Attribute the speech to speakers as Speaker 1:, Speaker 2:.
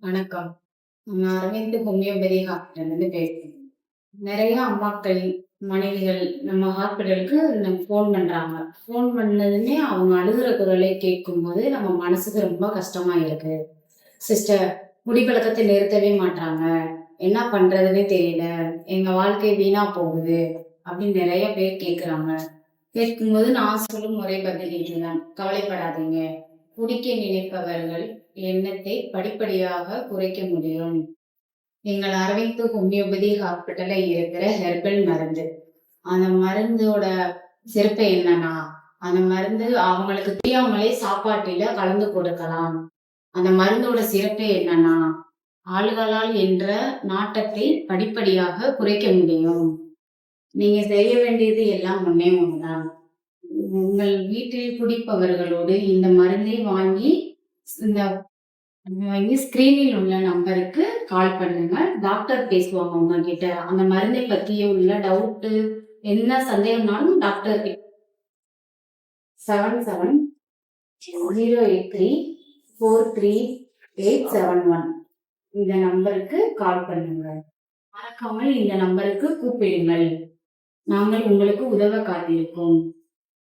Speaker 1: வணக்கம். நான் அரவிந்த் ஹோமியோபதி ஹாஸ்பிட்டல்லேருந்து பேசுறேன். நெறைய அம்மாக்கள், மனைவிகள் நம்ம ஹாஸ்பிட்டலுக்கு ஃபோன் பண்றாங்க. ஃபோன் பண்ணதுமே அவங்க அழுகுற குரலை கேட்கும்போது நம்ம மனசுக்கு ரொம்ப கஷ்டமா இருக்கு. சிஸ்டர், குடிப்பழக்கத்தை நிறுத்தவே மாட்றாங்க. என்ன பண்றதுன்னே தெரியல. எங்க வாழ்க்கை வீணா போகுது. அப்படின்னு நெறைய பேர் கேட்குறாங்க. கேட்கும்போது நான் சொல்லும் ஒரே பதில் இதுதான். கவலைப்படாதீங்க. குடிக்க நினைப்பவர்கள் எண்ணத்தை படிப்படியாக குறைக்க முடியும். எங்கள் அரவிந்த் ஹோமியோபதி ஹாஸ்பிட்டல்ல இருக்கிற ஹெர்பல் மருந்து. அந்த மருந்தோட சிறப்பு என்னன்னா, அந்த மருந்து அவங்களுக்கு தெரியாமலே சாப்பாட்டில கலந்து கொடுக்கலாம். அந்த மருந்தோட சிறப்பு என்னன்னா, ஆள்களால் என்ற நாட்டத்தை படிப்படியாக குறைக்க முடியும். நீங்க செய்ய வேண்டியது எல்லாம் ஒண்ணே ஒண்ணுதான். உங்கள் வீட்டில் குடிப்பவர்களோடு இந்த மருந்தை வாங்கி இந்த ஸ்கிரீனில் உள்ள நம்பருக்கு கால் பண்ணுங்க. டாக்டர் பேசுவாங்க உங்ககிட்ட. அந்த மருந்தை பத்திய உள்ள டவுட் என்ன சந்தேகம்னாலும் டாக்டர் 7708343871 இந்த நம்பருக்கு கால் பண்ணுங்க. மறக்காமல் இந்த நம்பருக்கு கூப்பிடுங்கள். நாங்கள் உங்களுக்கு உதவ காத்திருக்கோம்.